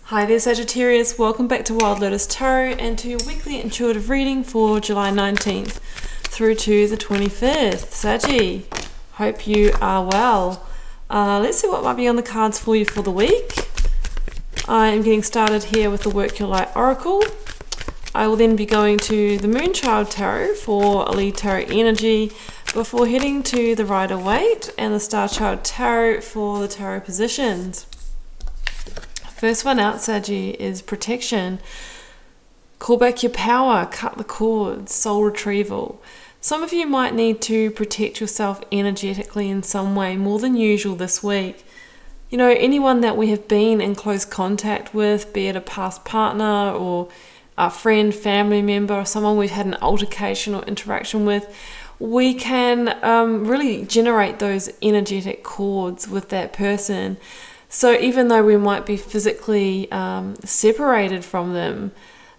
Hi there Sagittarius, welcome back to Wild Lotus Tarot and to your weekly intuitive reading for July 19th through to the 25th. Saggy, hope you are well. Let's see what might be on the cards for you for the week. I am getting started here with the Work Your Light Oracle. I will then be going to the Moonchild Tarot for a lead tarot energy before heading to the Rider-Waite and the Star Child Tarot for the tarot positions. First one out, Saggy, is protection. Call back your power, cut the cords, soul retrieval. Some of you might need to protect yourself energetically in some way more than usual this week. You know, anyone that we have been in close contact with, be it a past partner or a friend, family member, or someone we've had an altercation or interaction with, we can really generate those energetic cords with that person. So even though we might be physically separated from them,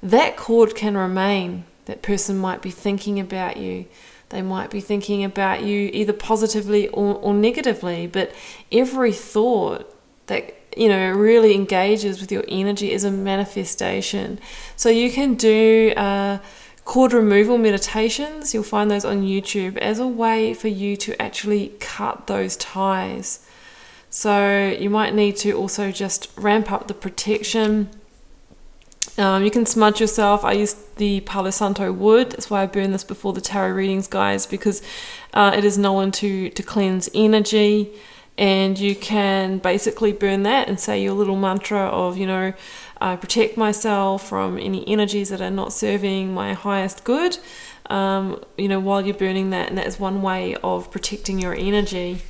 that cord can remain. That person might be thinking about you. They might be thinking about you either positively or negatively. But every thought that, you know, really engages with your energy is a manifestation. So you can do cord removal meditations. You'll find those on YouTube as a way for you to actually cut those ties. So you might need to also just ramp up the protection. You can smudge yourself. I use the Palo Santo wood. That's why I burn this before the tarot readings, guys, because it is known to cleanse energy. And you can basically burn that and say your little mantra of, you know, I protect myself from any energies that are not serving my highest good, you know, while you're burning that. And that is one way of protecting your energy.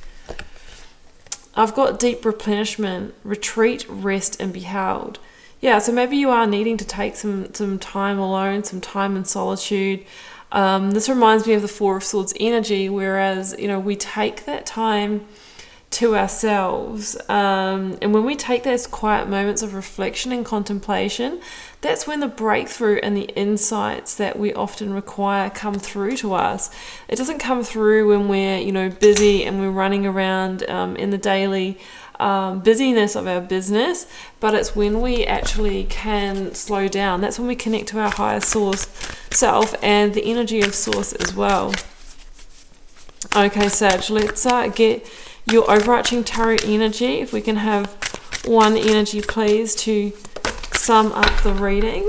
I've got deep replenishment, retreat, rest, and be held. Yeah, so maybe you are needing to take some time alone, some time in solitude. This reminds me of the Four of Swords energy, whereas, you know, we take that time to ourselves. And when we take those quiet moments of reflection and contemplation, that's when the breakthrough and the insights that we often require come through to us. It doesn't come through when we're, you know, busy and we're running around in the daily busyness of our business, but it's when we actually can slow down. That's when we connect to our higher source self and the energy of source as well. Okay, Sag, let's get your overarching tarot energy. If we can have one energy, please, to sum up the reading.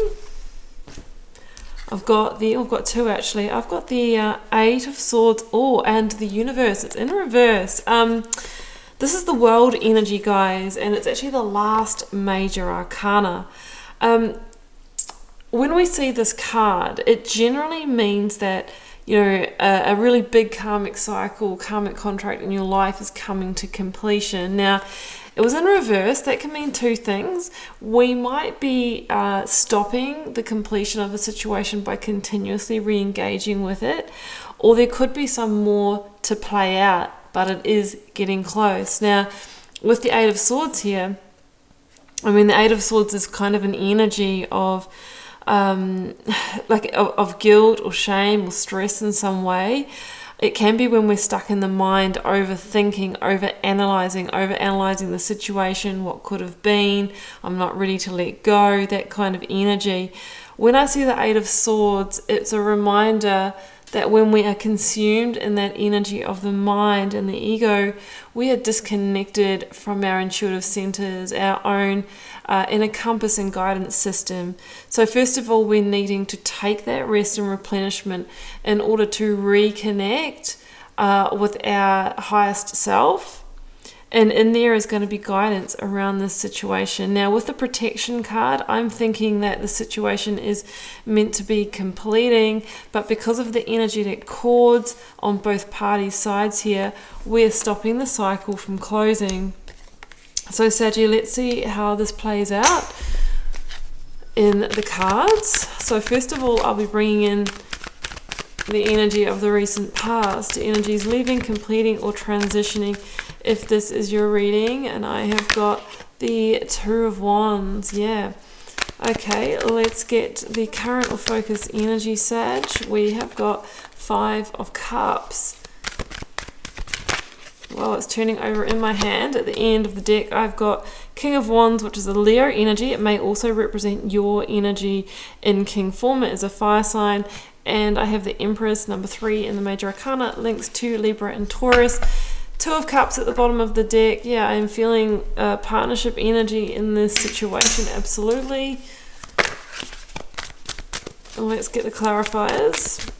I've got two actually. I've got the Eight of Swords, and the Universe. It's in reverse. This is the World energy, guys, and it's actually the last major arcana. When we see this card, it generally means that, you know, a really big karmic cycle, karmic contract in your life is coming to completion. Now, it was in reverse. That can mean two things. We might be stopping the completion of a situation by continuously re-engaging with it, or there could be some more to play out, but it is getting close. Now, with the Eight of Swords here, I mean, the Eight of Swords is kind of an energy of of guilt or shame or stress in some way. It can be when we're stuck in the mind, overthinking, overanalyzing the situation, what could have been, I'm not ready to let go, that kind of energy. When I see the Eight of Swords, it's a reminder that when we are consumed in that energy of the mind and the ego, we are disconnected from our intuitive centers, our own inner compass and guidance system. So first of all, we're needing to take that rest and replenishment in order to reconnect with our highest self. And in there is going to be guidance around this situation. Now, with the protection card, I'm thinking that the situation is meant to be completing, but because of the energetic cords on both parties' sides here, we're stopping the cycle from closing. So, Saggy, let's see how this plays out in the cards. So, first of all, I'll be bringing in the energy of the recent past, energies leaving, completing, or transitioning, if this is your reading. And I have got the Two of Wands. Yeah. Okay, let's get the current or focus energy, Sag. We have got Five of Cups. Well, it's turning over in my hand. At the end of the deck, I've got King of Wands, which is a Leo energy. It may also represent your energy in King form. It is a fire sign. And I have the Empress, number 3 in the Major Arcana, links to Libra and Taurus. Two of Cups at the bottom of the deck. Yeah, I'm feeling partnership energy in this situation, absolutely. And let's get the clarifiers.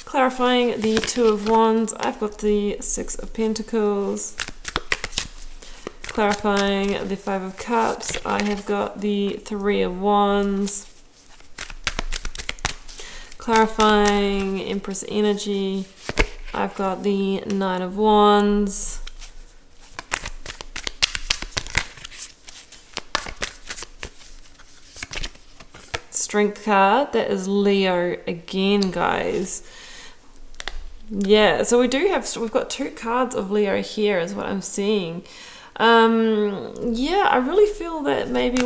Clarifying the Two of Wands, I've got the Six of Pentacles. Clarifying the Five of Cups, I have got the Three of Wands. Clarifying Empress energy, I've got the Nine of Wands. Strength card, that is Leo again, guys. Yeah, so we've got 2 cards of Leo here is what I'm seeing. Yeah, I really feel that maybe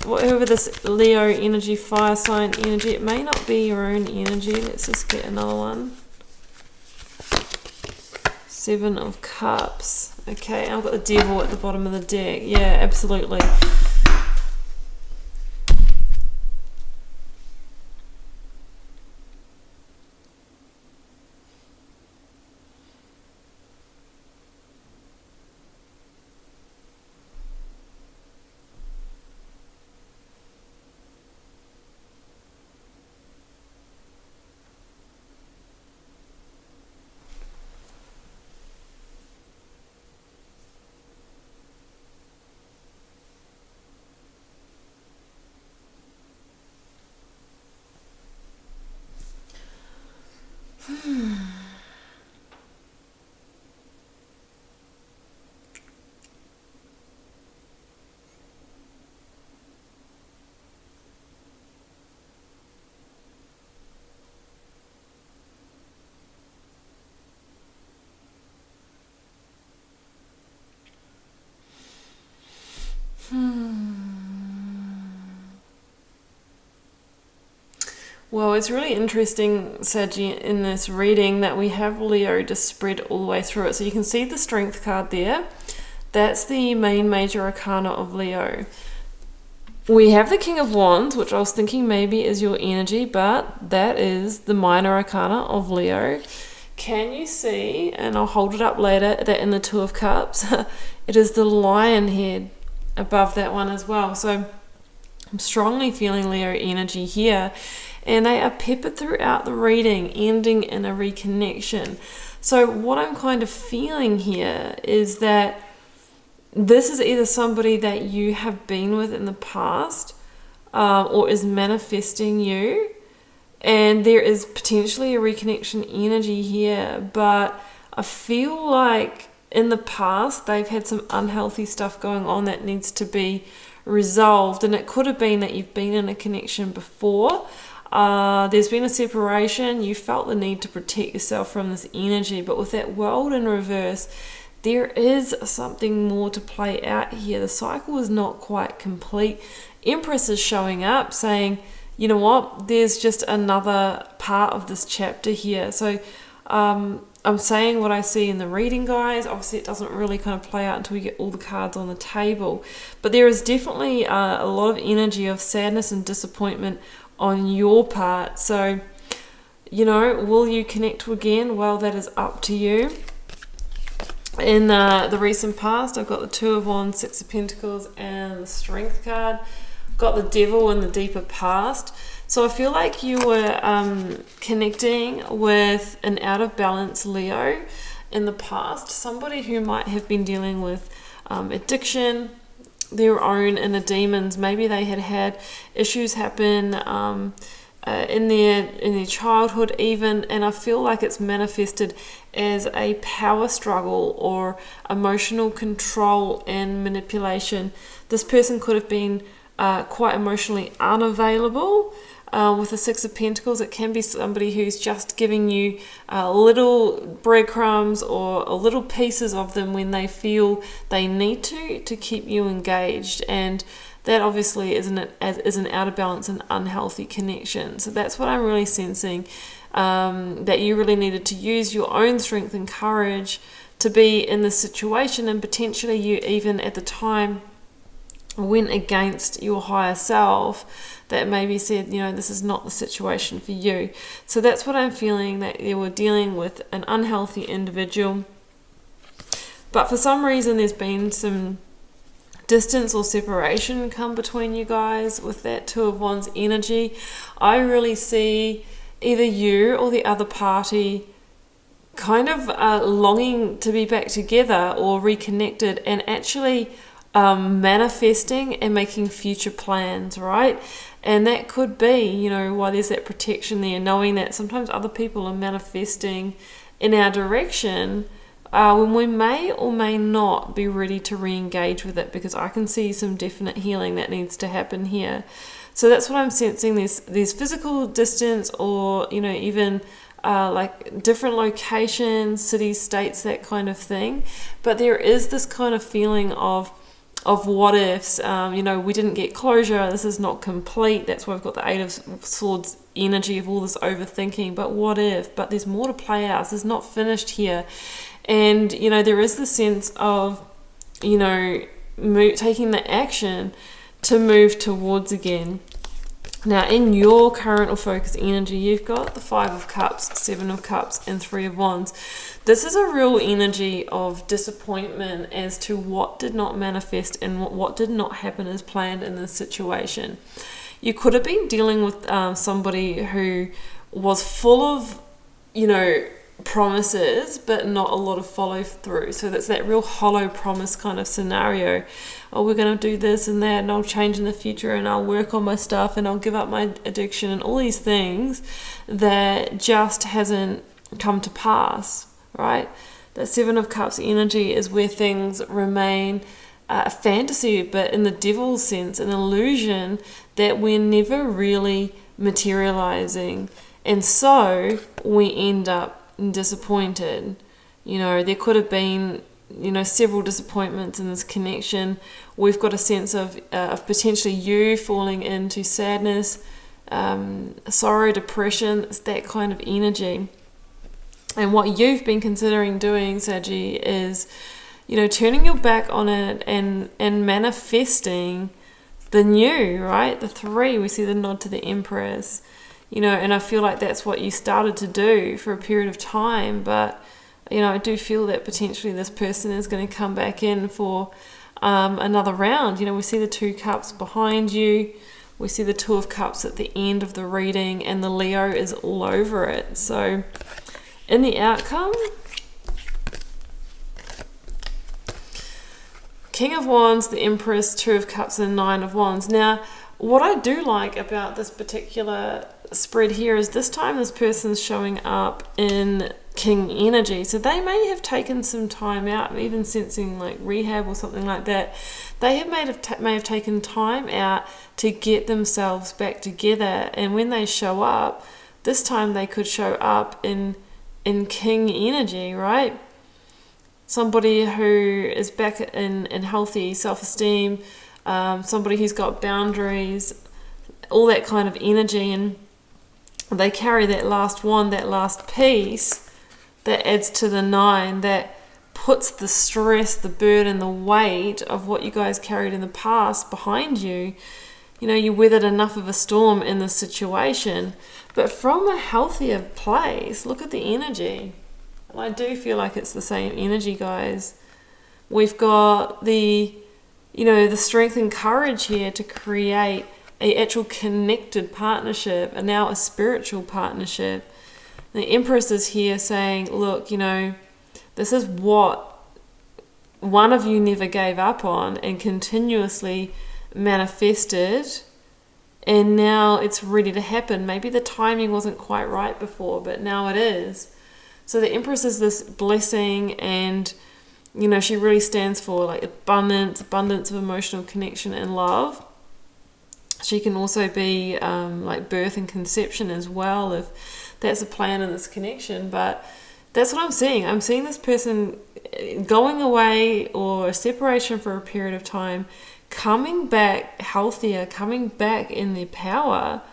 whatever this Leo energy, fire sign energy, it may not be your own energy. Let's just get another one. Seven of Cups. Okay, I've got the Devil at the bottom of the deck. Yeah, absolutely. Well, it's really interesting, Saggy, in this reading that we have Leo just spread all the way through it. So you can see the Strength card there. That's the main major arcana of Leo. We have the King of Wands, which I was thinking maybe is your energy, but that is the minor arcana of Leo. Can you see, and I'll hold it up later, that in the Two of Cups, it is the lion head above that one as well. So I'm strongly feeling Leo energy here. And they are peppered throughout the reading, ending in a reconnection. So what I'm kind of feeling here is that this is either somebody that you have been with in the past or is manifesting you. And there is potentially a reconnection energy here. But I feel like in the past they've had some unhealthy stuff going on that needs to be resolved. And it could have been that you've been in a connection before. There's been a separation, you felt the need to protect yourself from this energy, but with that World in reverse, there is something more to play out here. The cycle is not quite complete. Empress is showing up saying, you know what, there's just another part of this chapter here. So I'm saying what I see in the reading, guys. Obviously it doesn't really kind of play out until we get all the cards on the table, but there is definitely a lot of energy of sadness and disappointment on your part. So You know, will you connect again? Well, that is up to you. In the recent past, I've got the Two of Wands, Six of Pentacles, and the Strength card. Got the Devil in the deeper past. So I feel like you were connecting with an out of balance Leo in the past. Somebody who might have been dealing with addiction, their own inner demons. Maybe they had issues happen in their childhood even, and I feel like it's manifested as a power struggle or emotional control and manipulation. This person could have been quite emotionally unavailable. With the Six of Pentacles, it can be somebody who's just giving you little breadcrumbs or little pieces of them when they feel they need to keep you engaged, and that obviously is an out of balance and unhealthy connection. So that's what I'm really sensing, that you really needed to use your own strength and courage to be in this situation, and potentially you even at the time went against your higher self that maybe said, you know, this is not the situation for you. So that's what I'm feeling, that you were dealing with an unhealthy individual, but for some reason there's been some distance or separation come between you guys with that Two of Wands energy. I really see either you or the other party kind of longing to be back together or reconnected, and actually manifesting and making future plans, right? And that could be, you know, why there's that protection there, knowing that sometimes other people are manifesting in our direction when we may or may not be ready to re-engage with it, because I can see some definite healing that needs to happen here. So that's what I'm sensing. There's physical distance, or, you know, even like different locations, cities, states, that kind of thing. But there is this kind of feeling of what ifs. You know, we didn't get closure, this is not complete. That's why I've got the Eight of Swords energy of all this overthinking, but what if, but there's more to play out, this is not finished here. And, you know, there is the sense of, you know, taking the action to move towards again. Now, in your current or focus energy, you've got the Five of Cups, Seven of Cups, and Three of Wands. This is a real energy of disappointment as to what did not manifest and what did not happen as planned in this situation. You could have been dealing with somebody who was full of, you know, promises, but not a lot of follow through. So that's that real hollow promise kind of scenario. Oh, we're going to do this and that, and I'll change in the future, and I'll work on my stuff, and I'll give up my addiction, and all these things that just hasn't come to pass, right? The Seven of Cups energy is where things remain a fantasy, but in the devil's sense, an illusion that we're never really materializing, and so we end up disappointed. You know, there could have been, you know, several disappointments in this connection. We've got a sense of potentially you falling into sadness, sorrow, depression. It's that kind of energy. And what you've been considering doing, Saggy, is, you know, turning your back on it and manifesting the new, right? The Three, we see the nod to the Empress. You know, and I feel like that's what you started to do for a period of time, but, you know, I do feel that potentially this person is going to come back in for another round. You know, we see the Two Cups behind you, we see the Two of Cups at the end of the reading, and the Leo is all over it. So in the outcome, King of Wands, the Empress, Two of Cups, and Nine of Wands. Now, what I do like about this particular spread here is this time this person's showing up in King energy. So they may have taken some time out, even sensing like rehab or something like that. They may have taken time out to get themselves back together. And when they show up, this time they could show up in King energy, right? Somebody who is back in healthy self-esteem, somebody who's got boundaries, all that kind of energy, and they carry that last one, that last piece that adds to the Nine, that puts the stress, the burden, the weight of what you guys carried in the past behind you. you know, you weathered enough of a storm in this situation. But from a healthier place, look at the energy. And I do feel like it's the same energy, guys. We've got the, you know, the strength and courage here to create a actual connected partnership, and now a spiritual partnership. The Empress is here saying, look, you know, this is what one of you never gave up on and continuously manifested, and now it's ready to happen. Maybe the timing wasn't quite right before, but now it is. So the Empress is this blessing, and you know, she really stands for like abundance of emotional connection and love. She can also be like birth and conception as well, if that's a plan in this connection. But that's what I'm seeing. I'm seeing this person going away or a separation for a period of time, coming back healthier, coming back in their power,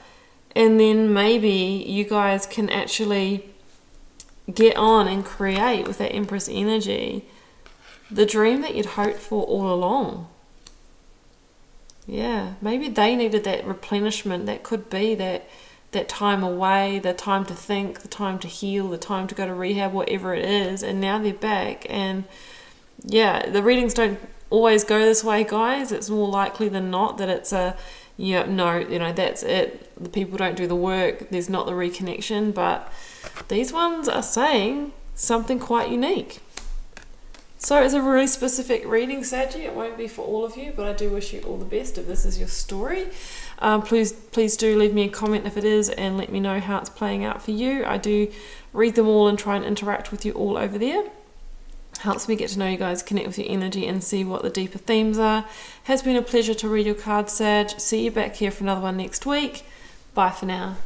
and then maybe you guys can actually get on and create with that Empress energy the dream that you'd hoped for all along. Yeah, maybe they needed that replenishment. That could be that time away, the time to think, the time to heal, the time to go to rehab, whatever it is, and now they're back. And yeah, the readings don't always go this way, guys. It's more likely than not that it's a, that's it. The people don't do the work. There's not the reconnection. But these ones are saying something quite unique. So it's a really specific reading, Saggy. It won't be for all of you, but I do wish you all the best if this is your story. Please do leave me a comment if it is, and let me know how it's playing out for you. I do read them all and try and interact with you all over there. Helps me get to know you guys, connect with your energy, and see what the deeper themes are. Has been a pleasure to read your cards, Sag. See you back here for another one next week. Bye for now.